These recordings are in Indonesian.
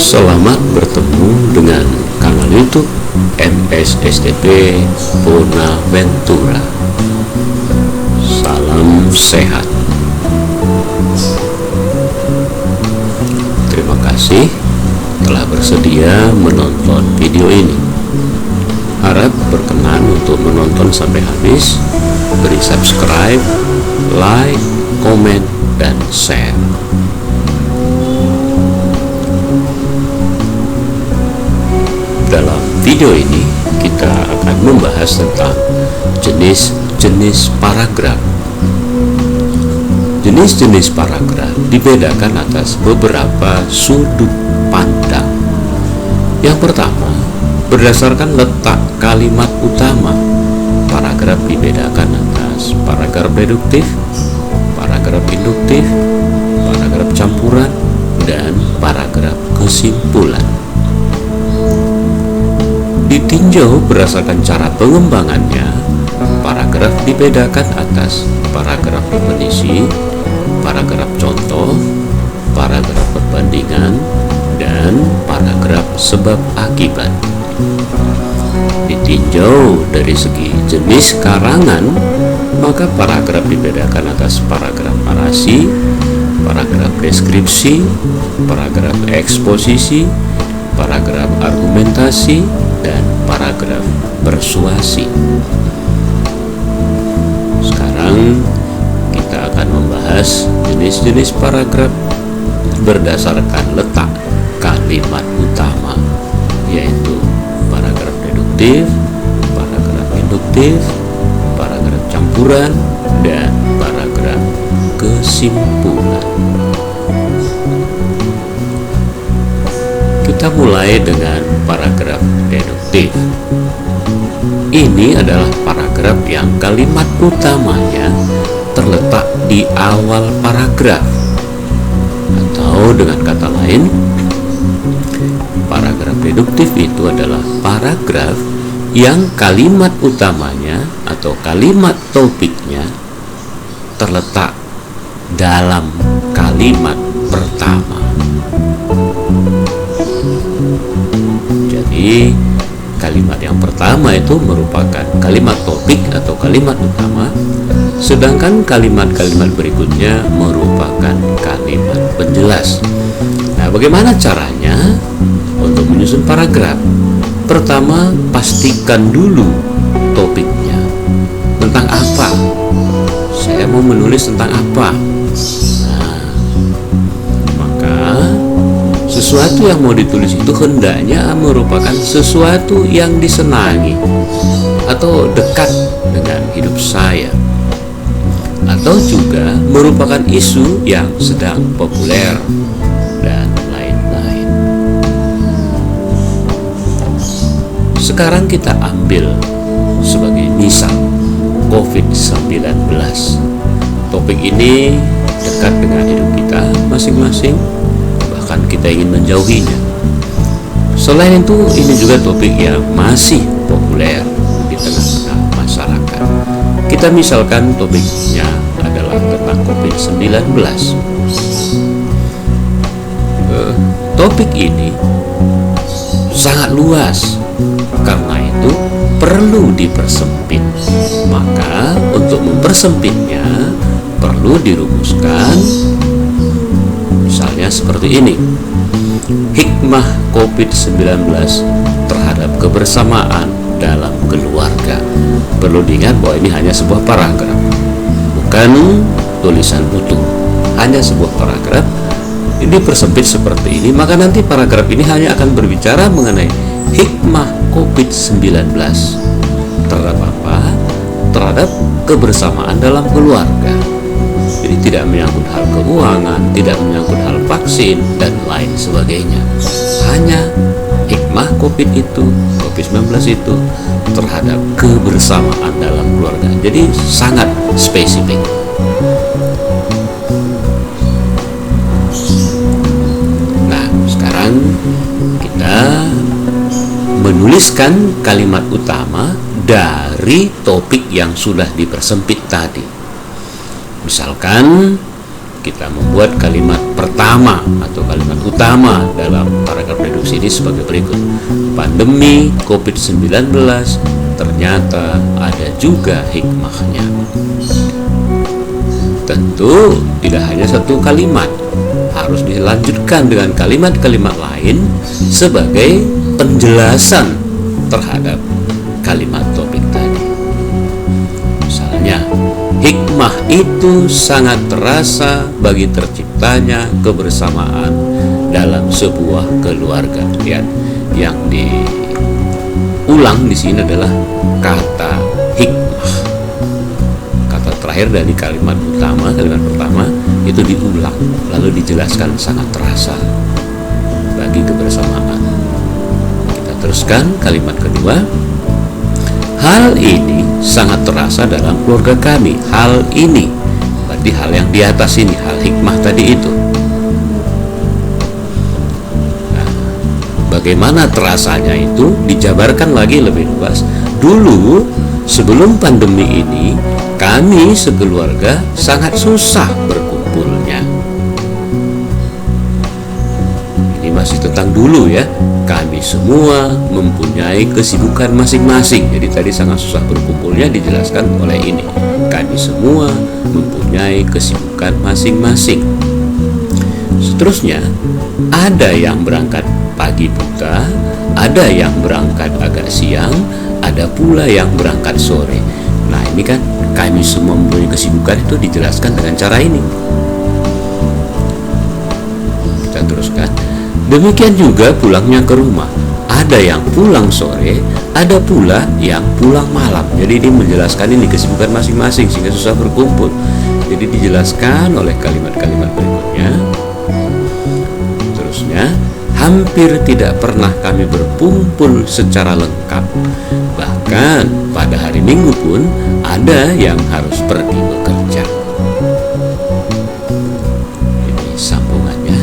Selamat bertemu dengan kanal YouTube MSSTP Bonaventura. Salam sehat. Terima kasih telah bersedia menonton video ini. Harap berkenan untuk menonton sampai habis. Beri subscribe, like, komen, dan share. Dalam video ini kita akan membahas tentang jenis-jenis paragraf. Jenis-jenis paragraf dibedakan atas beberapa sudut pandang. Yang pertama, berdasarkan letak kalimat utama, paragraf dibedakan atas paragraf deduktif, paragraf induktif, paragraf campuran, dan paragraf kesimpulan. Ditinjau berdasarkan cara pengembangannya, paragraf dibedakan atas paragraf definisi, paragraf contoh, paragraf perbandingan, dan paragraf sebab akibat. Ditinjau dari segi jenis karangan, maka paragraf dibedakan atas paragraf narasi, paragraf deskripsi, paragraf eksposisi, paragraf argumentasi, dan paragraf persuasi. Sekarang kita akan membahas jenis-jenis paragraf berdasarkan letak kalimat utama, yaitu paragraf deduktif, paragraf induktif, paragraf campuran, dan paragraf kesimpulan. Kita mulai dengan paragraf deduktif. Ini adalah paragraf yang kalimat utamanya terletak di awal paragraf. Atau dengan kata lain, paragraf deduktif itu adalah paragraf yang kalimat utamanya atau kalimat topiknya terletak dalam kalimat pertama. Jadi kalimat yang pertama itu merupakan kalimat topik atau kalimat utama, sedangkan kalimat-kalimat berikutnya merupakan kalimat penjelas. Nah, bagaimana caranya untuk menyusun paragraf? Pertama, pastikan dulu topiknya. Tentang apa? Saya mau menulis tentang apa? Sesuatu yang mau ditulis itu hendaknya merupakan sesuatu yang disenangi atau dekat dengan hidup saya, atau juga merupakan isu yang sedang populer, dan lain-lain. Sekarang kita ambil sebagai misal COVID-19. Topik ini dekat dengan hidup kita masing-masing, bahkan kita ingin menjauhinya. Selain itu, ini juga topik yang masih populer di tengah-tengah masyarakat. Kita misalkan topiknya adalah tentang COVID-19. Topik ini sangat luas, karena itu perlu dipersempit. Maka untuk mempersempitnya perlu dirumuskan. Misalnya seperti ini: hikmah COVID-19 terhadap kebersamaan dalam keluarga. Perlu diingat bahwa ini hanya sebuah paragraf, bukan tulisan utuh, hanya sebuah paragraf. Ini persempit seperti ini, maka nanti paragraf ini hanya akan berbicara mengenai hikmah COVID-19 terhadap apa? Terhadap kebersamaan dalam keluarga. Jadi tidak menyangkut hal keuangan, tidak menyangkut hal vaksin, dan lain sebagainya. Hanya hikmah COVID-19 itu terhadap kebersamaan dalam keluarga. Jadi sangat spesifik. Nah, sekarang kita menuliskan kalimat utama dari topik yang sudah dipersempit tadi. Misalkan kita membuat kalimat pertama atau kalimat utama dalam paragraf reduksi ini sebagai berikut. Pandemi COVID-19 ternyata ada juga hikmahnya. Tentu tidak hanya satu kalimat, harus dilanjutkan dengan kalimat-kalimat lain sebagai penjelasan terhadap kalimat topik tadi. Misalnya, hikmah itu sangat terasa bagi terciptanya kebersamaan dalam sebuah keluarga. Lihat, yang diulang di sini adalah kata hikmah. Kata terakhir dari kalimat pertama itu diulang, lalu dijelaskan sangat terasa bagi kebersamaan. Kita teruskan kalimat kedua. Hal ini sangat terasa dalam keluarga kami. Hal ini berarti hal yang di atas ini, hal hikmah tadi itu. Nah, bagaimana terasanya itu dijabarkan lagi lebih luas. Dulu sebelum pandemi ini, kami sekeluarga sangat susah berkumpulnya. Ini masih tentang dulu ya. Kami semua mempunyai kesibukan masing-masing. Jadi tadi sangat susah berkumpulnya dijelaskan oleh ini. Kami semua mempunyai kesibukan masing-masing. Seterusnya, ada yang berangkat pagi buta, ada yang berangkat agak siang, ada pula yang berangkat sore. Nah, ini kan kami semua mempunyai kesibukan itu dijelaskan dengan cara ini. Kita teruskan. Demikian juga pulangnya ke rumah. Ada yang pulang sore, ada pula yang pulang malam. Jadi ini menjelaskan ini kesibukan masing-masing sehingga susah berkumpul. Jadi dijelaskan oleh kalimat-kalimat berikutnya. Terusnya, hampir tidak pernah kami berkumpul secara lengkap. Bahkan pada hari Minggu pun ada yang harus pergi bekerja. Ini sambungannya.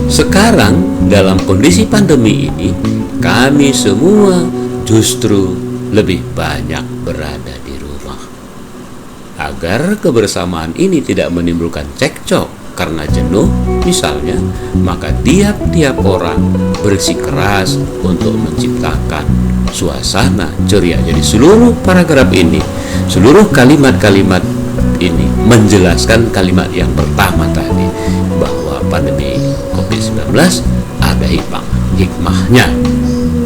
Sekarang dalam kondisi pandemi ini, kami semua justru lebih banyak berada di rumah. Agar kebersamaan ini tidak menimbulkan cekcok karena jenuh misalnya, maka tiap-tiap orang bersikeras untuk menciptakan suasana ceria. Jadi seluruh paragraf ini, seluruh kalimat-kalimat ini menjelaskan kalimat yang pertama tadi, bahwa pandemi COVID-19 ada hikmahnya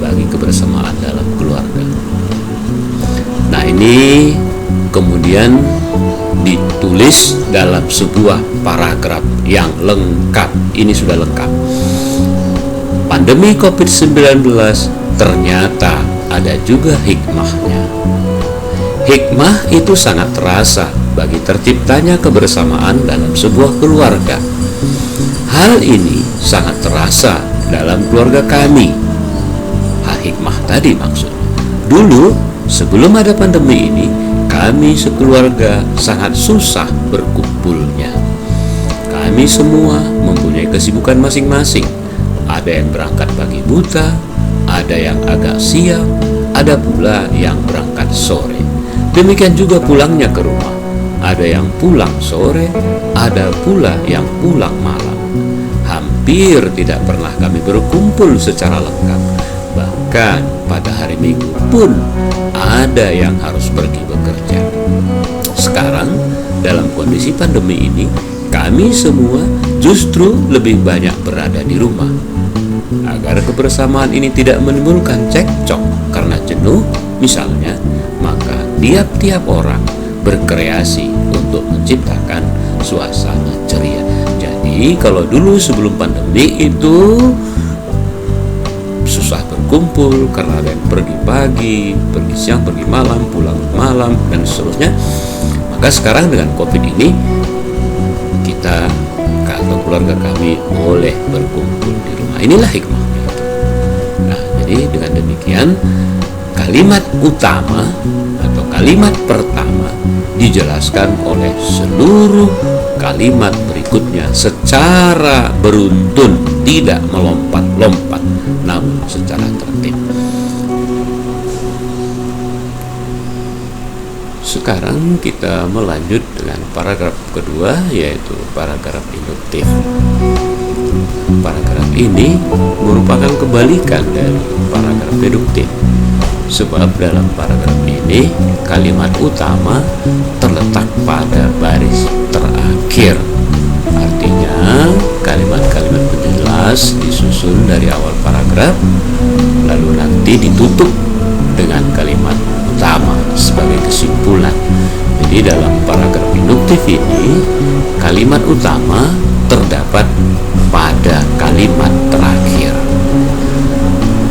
bagi kebersamaan dalam keluarga. Nah, ini kemudian ditulis dalam sebuah paragraf yang lengkap. Ini sudah lengkap. Pandemi COVID-19 ternyata ada juga hikmahnya. Hikmah itu sangat terasa bagi terciptanya kebersamaan dalam sebuah keluarga. Hal ini sangat terasa dalam keluarga kami. Hal hikmah tadi maksudnya. Dulu sebelum ada pandemi ini, kami sekeluarga sangat susah berkumpulnya. Kami semua mempunyai kesibukan masing-masing. Ada yang berangkat pagi buta, ada yang agak siang, ada pula yang berangkat sore. Demikian juga pulangnya ke rumah. Ada yang pulang sore, ada pula yang pulang malam. Hampir tidak pernah kami berkumpul secara lengkap. Bahkan pada hari Minggu pun ada yang harus pergi bekerja. Sekarang dalam kondisi pandemi ini, kami semua justru lebih banyak berada di rumah. Agar kebersamaan ini tidak menimbulkan cekcok karena jenuh misalnya, maka tiap-tiap orang berkreasi untuk menciptakan suasana ceria. Jadi kalau dulu sebelum pandemi itu susah berkumpul karena ada yang pergi pagi, pergi siang, pergi malam, pulang malam, dan seterusnya. Maka sekarang dengan COVID ini, kita atau keluarga kami boleh berkumpul di rumah. Inilah hikmahnya. Nah, jadi dengan demikian kalimat utama atau kalimat pertama dijelaskan oleh seluruh kalimat berikutnya secara beruntun, tidak melompat-lompat, namun secara tertib. Sekarang kita melanjut dengan paragraf kedua, yaitu paragraf induktif. Paragraf ini merupakan kebalikan dari paragraf deduktif, sebab dalam paragraf ini kalimat utama terletak pada baris terakhir. Artinya kalimat-kalimat penjelas disusun dari awal paragraf, lalu nanti ditutup dengan kalimat utama sebagai kesimpulan. Jadi dalam paragraf induktif ini kalimat utama terdapat pada kalimat terakhir.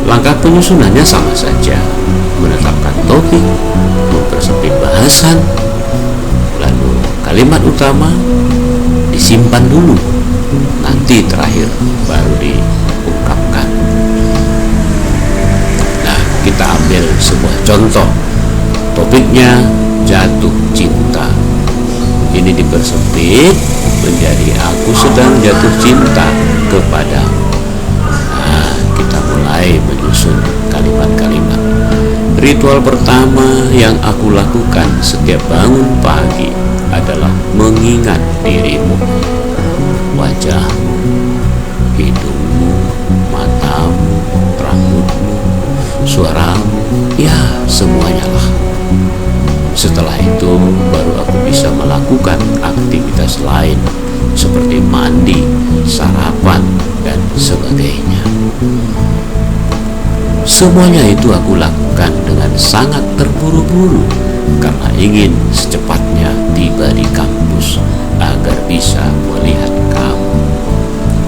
Langkah penyusunannya sama saja, menetapkan topik, mempersempit bahasan, lalu kalimat utama disimpan dulu, nanti terakhir baru diungkapkan. Nah, kita ambil sebuah contoh. Topiknya jatuh cinta. Ini dipersempit menjadi aku sedang jatuh cinta kepadamu. Nah, kita mulai menyusun kalimat-kalimat. Ritual pertama yang aku lakukan setiap bangun pagi adalah mengingat dirimu, wajahmu, hidungmu, matamu, rambutmu, suaramu, ya semuanya lah. Setelah itu baru aku bisa melakukan aktivitas lain seperti mandi, sarapan, dan sebagainya. Semuanya itu aku lakukan dengan sangat terburu-buru karena ingin secepatnya tiba di kampus agar bisa melihat kamu.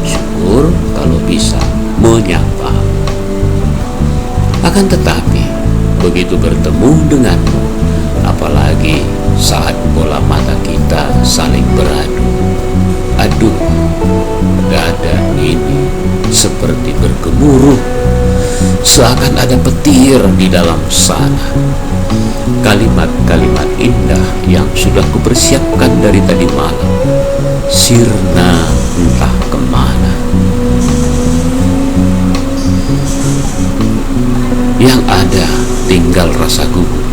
Syukur kalau bisa menyapa. Akan tetapi begitu bertemu denganmu, apalagi saat bola mata kita saling beradu, aduh, dada ini seperti bergemuruh, seakan ada petir di dalam sana. Kalimat-kalimat indah yang sudah kupersiapkan dari tadi malam sirna entah kemana. Yang ada tinggal rasa gugup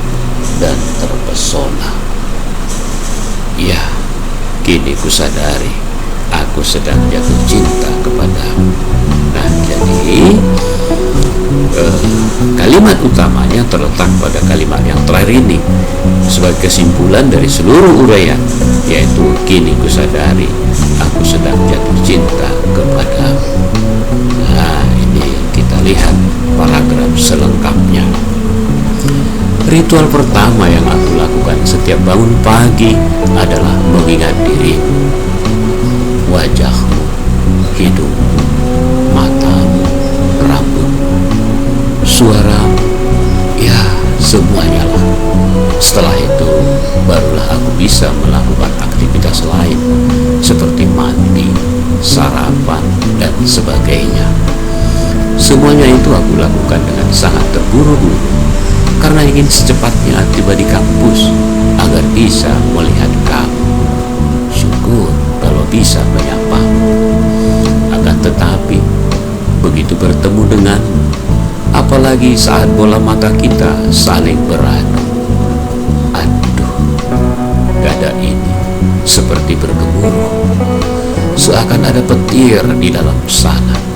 dan terpesona. Ya, kini kusadari aku sedang jatuh cinta kepadamu. Nah, jadi kalimat utamanya terletak pada kalimat yang terakhir ini sebagai kesimpulan dari seluruh uraian, yaitu kini kusadari aku sedang jatuh cinta kepadamu. Nah, ini kita lihat paragraf selengkapnya. Ritual pertama yang aku lakukan setiap bangun pagi adalah mengingat dirimu, wajahmu, hidungmu, matamu, rambutmu, suaramu, ya semuanya lah. Setelah itu barulah aku bisa melakukan aktivitas lain seperti mandi, sarapan, dan sebagainya. Semuanya itu aku lakukan dengan sangat terburu-buru karena ingin secepatnya tiba di kampus agar bisa melihat kamu. Syukur kalau bisa menyapamu. Akan tetapi begitu bertemu denganmu, apalagi saat bola mata kita saling beradu, aduh, dada ini seperti bergemuruh, seakan ada petir di dalam sana.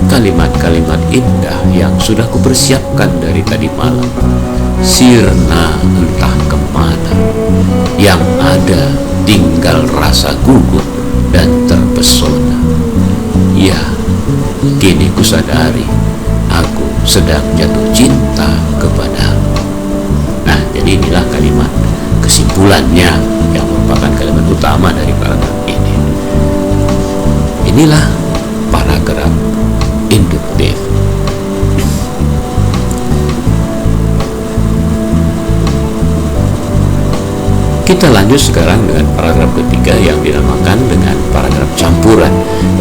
Kalimat-kalimat indah yang sudah kupersiapkan dari tadi malam sirna entah kemana. Yang ada tinggal rasa gugup dan terpesona. Ya, kini kusadari aku sedang jatuh cinta kepadamu. Nah, jadi inilah kalimat kesimpulannya yang merupakan kalimat utama dari paragraf ini. Inilah paragraf induktif. Kita lanjut sekarang dengan paragraf ketiga yang dinamakan dengan paragraf campuran.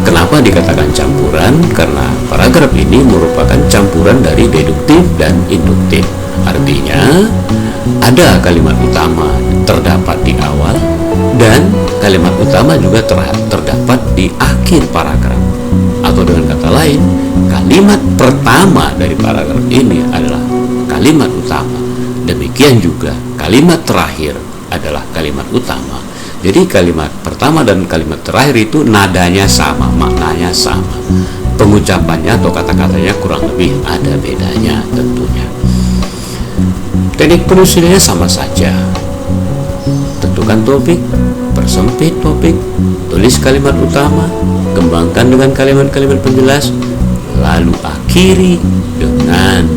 Kenapa dikatakan campuran? Karena paragraf ini merupakan campuran dari deduktif dan induktif. Artinya ada kalimat utama terdapat di awal dan kalimat utama juga terdapat di akhir paragraf. Atau dengan kata lain, kalimat pertama dari paragraf ini adalah kalimat utama Demikian juga kalimat terakhir adalah kalimat utama. Jadi kalimat pertama dan kalimat terakhir itu nadanya sama, maknanya sama. Pengucapannya atau kata-katanya kurang lebih ada bedanya tentunya. Teknik penulisannya sama saja. Tentukan topik, persempit topik, tulis kalimat utama, kembangkan dengan kalimat-kalimat penjelas, lalu akhiri dengan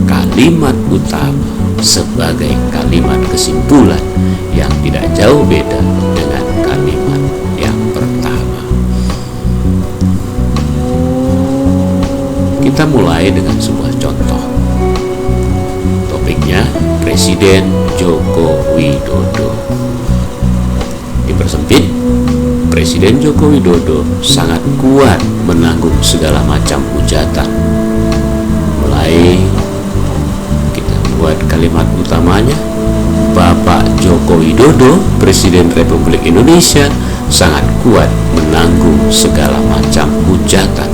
kalimat utama sebagai kalimat kesimpulan yang tidak jauh beda dengan kalimat yang pertama. Kita mulai dengan sebuah contoh. Topiknya Presiden Joko Widodo. Dipersempit, Presiden Joko Widodo sangat kuat menanggung segala macam hujatan. Mulai kita buat kalimat utamanya, Bapak Joko Widodo, Presiden Republik Indonesia, sangat kuat menanggung segala macam hujatan.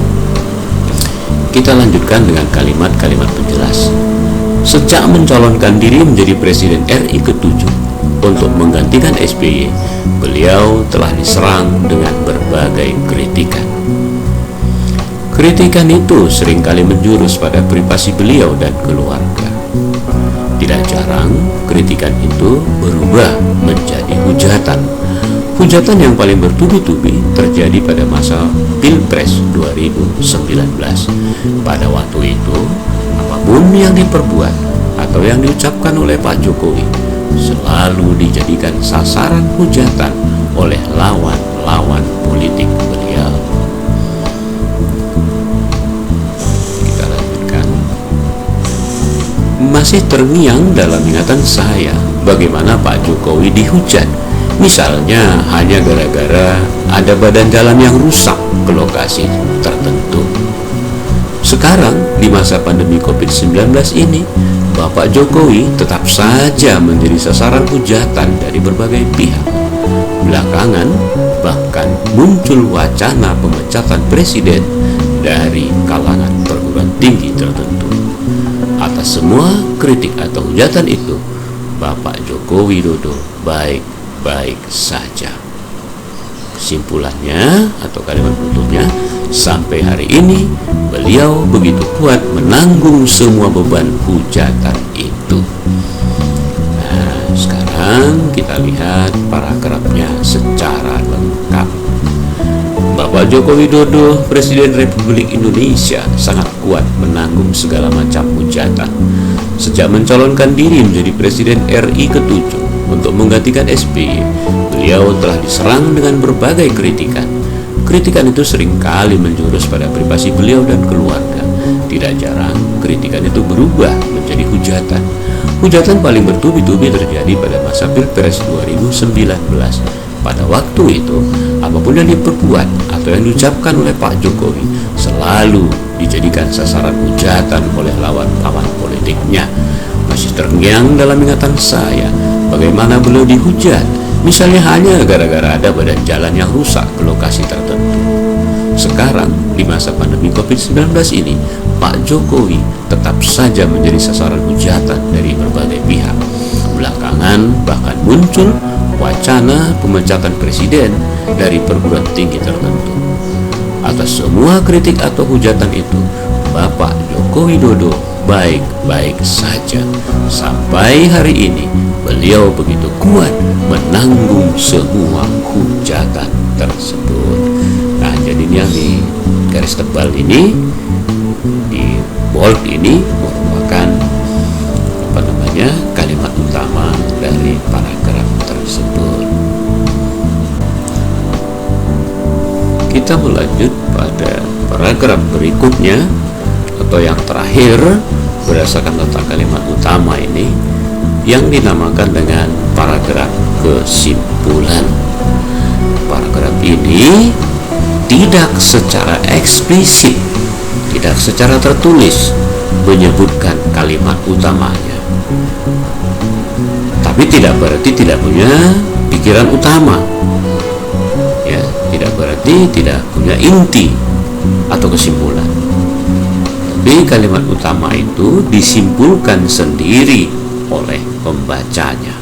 Kita lanjutkan dengan kalimat-kalimat penjelas. Sejak mencalonkan diri menjadi Presiden RI ke-7 untuk menggantikan SBY, beliau telah diserang dengan berbagai kritikan. Kritikan itu seringkali menjurus pada privasi beliau dan keluarga. Tidak jarang kritikan itu berubah menjadi hujatan. Hujatan yang paling bertubi-tubi terjadi pada masa Pilpres 2019. Pada waktu itu, apapun yang diperbuat atau yang diucapkan oleh Pak Jokowi selalu dijadikan sasaran hujatan oleh lawan-lawan politik beliau. Kita lanjutkan. Masih terngiang dalam ingatan saya bagaimana Pak Jokowi dihujat, misalnya hanya gara-gara ada badan jalan yang rusak ke lokasi tertentu. Sekarang di masa pandemi COVID-19 ini, Bapak Jokowi tetap saja menjadi sasaran hujatan dari berbagai pihak. Belakangan bahkan muncul wacana pemecatan presiden dari kalangan perguruan tinggi tertentu. Atas semua kritik atau hujatan itu, Bapak Joko Widodo baik-baik saja. Kesimpulannya atau kalimat penutupnya, sampai hari ini beliau begitu kuat menanggung semua beban hujatan itu. Nah, sekarang kita lihat paragrafnya secara lengkap. Bapak Joko Widodo, Presiden Republik Indonesia, sangat kuat menanggung segala macam hujatan. Sejak mencalonkan diri menjadi Presiden RI ke-7 untuk menggantikan SBY, beliau telah diserang dengan berbagai kritikan. Kritikan itu seringkali menjurus pada privasi beliau dan keluarga. Tidak jarang kritikan itu berubah menjadi hujatan. Hujatan paling bertubi-tubi terjadi pada masa Pilpres 2019. Pada waktu itu, apapun yang diperbuat atau yang diucapkan oleh Pak Jokowi selalu dijadikan sasaran hujatan oleh lawan-lawan politiknya. Masih terngiang dalam ingatan saya bagaimana beliau dihujat, misalnya hanya gara-gara ada badan jalan yang rusak ke lokasi tertentu. Sekarang, di masa pandemi COVID-19 ini, Pak Jokowi tetap saja menjadi sasaran hujatan dari berbagai pihak. Belakangan bahkan muncul wacana pemecatan presiden dari perguruan tinggi tertentu. Atas semua kritik atau hujatan itu, Bapak Joko Widodo baik-baik saja. Sampai hari ini, beliau begitu kuat menanggung semua hujatan tersebut. Nah, jadi ini yang di garis tebal ini, di bold ini merupakan kalimat utama dari paragraf tersebut. Kita melanjut pada paragraf berikutnya atau yang terakhir berdasarkan tata kalimat utama ini yang dinamakan dengan paragraf kesimpulan. Paragraf ini tidak secara eksplisit, tidak secara tertulis menyebutkan kalimat utamanya, tapi tidak berarti tidak punya pikiran utama, ya, tidak berarti tidak punya inti atau kesimpulan. Tapi kalimat utama itu disimpulkan sendiri oleh pembacanya.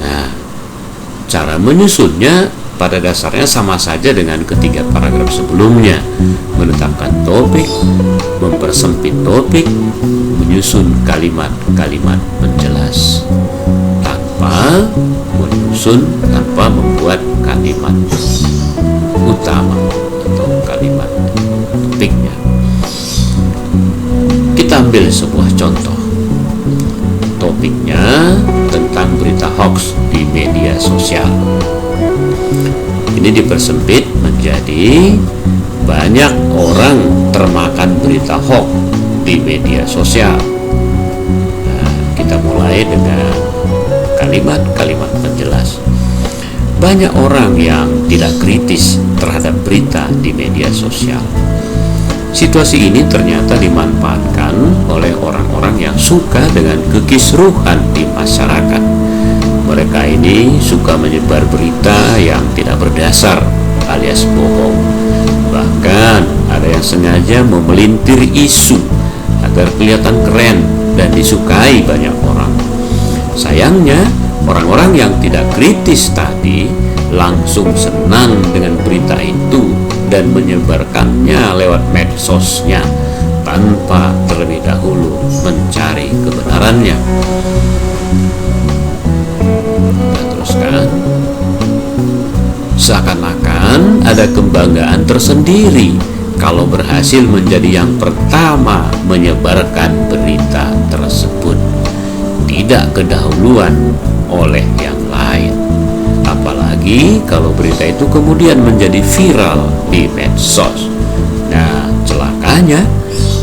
Nah, cara menyusunnya pada dasarnya sama saja dengan ketiga paragraf sebelumnya, menetapkan topik, mempersempit topik, menyusun kalimat-kalimat penjelas tanpa membuat kalimat utama atau kalimat topiknya. Kita ambil sebuah contoh. Topiknya tentang berita hoax di media sosial. Ini dipersempit menjadi banyak orang termakan berita hoax di media sosial. Nah, kita mulai dengan kalimat-kalimat penjelas. Banyak orang yang tidak kritis terhadap berita di media sosial. Situasi ini ternyata dimanfaatkan oleh orang-orang yang suka dengan kekisruhan di masyarakat. Mereka ini suka menyebar berita yang tidak berdasar alias bohong. Bahkan ada yang sengaja memelintir isu agar kelihatan keren dan disukai banyak orang. Sayangnya, orang-orang yang tidak kritis tadi langsung senang dengan berita itu dan menyebarkannya lewat medsosnya tanpa terlebih dahulu mencari kebenarannya. Kita teruskan. Seakan-akan ada kebanggaan tersendiri kalau berhasil menjadi yang pertama menyebarkan berita tersebut, tidak kedahuluan oleh yang lain. Apalagi kalau berita itu kemudian menjadi viral di medsos. Nah, celakanya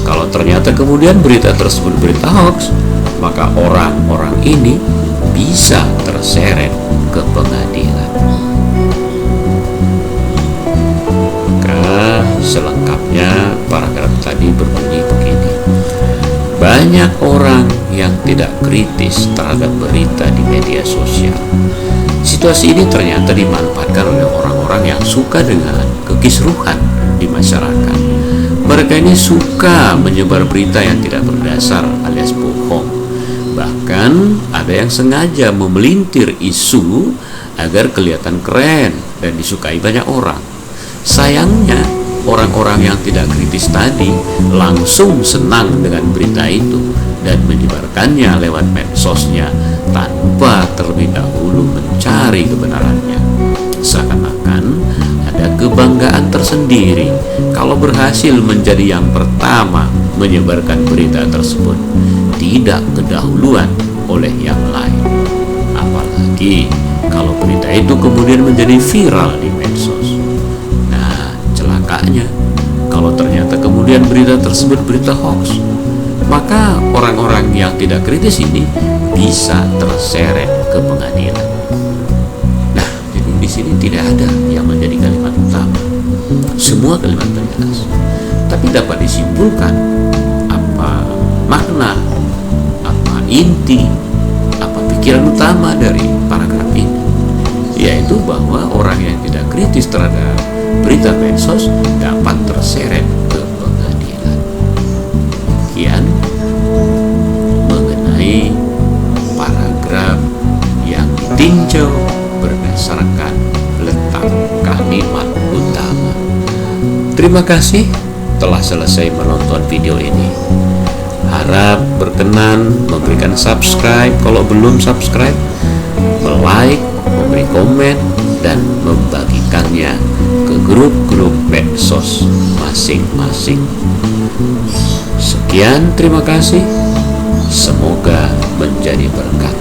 kalau ternyata kemudian berita tersebut berita hoax, maka orang-orang ini bisa terseret ke pengadilan. Maka selengkapnya paragraf tadi berbunyi begini. Banyak orang yang tidak kritis terhadap berita di media sosial. Situasi ini ternyata dimanfaatkan oleh orang-orang yang suka dengan kekisruhan di masyarakat. Mereka ini suka menyebar berita yang tidak berdasar alias bohong. Bahkan ada yang sengaja memelintir isu agar kelihatan keren dan disukai banyak orang. Sayangnya, orang-orang yang tidak kritis tadi langsung senang dengan berita itu dan menyebarkannya lewat medsosnya tanpa terlebih dahulu mencari kebenarannya. Seakan-akan ada kebanggaan tersendiri kalau berhasil menjadi yang pertama menyebarkan berita tersebut, tidak kedahuluan oleh yang lain. Apalagi kalau berita itu kemudian menjadi viral di medsos. Nah, celakanya kalau ternyata kemudian berita tersebut berita hoax, maka orang-orang yang tidak kritis ini bisa terseret ke pengadilan. Nah, jadi di sini tidak ada yang menjadi kalimat utama. Semua kalimat penjelas. Tapi dapat disimpulkan apa makna, apa inti, apa pikiran utama dari paragraf ini, yaitu bahwa orang yang tidak kritis terhadap berita medsos dapat terseret ke pengadilan. Demikian mengenai paragraf yang ditinjau berdasarkan letak kalimat utama. Terima kasih telah selesai menonton video ini. Harap berkenan memberikan subscribe kalau belum subscribe, like, memberi komen, dan membagikannya ke grup-grup medsos masing-masing. Sekian, terima kasih. Semoga menjadi berkat.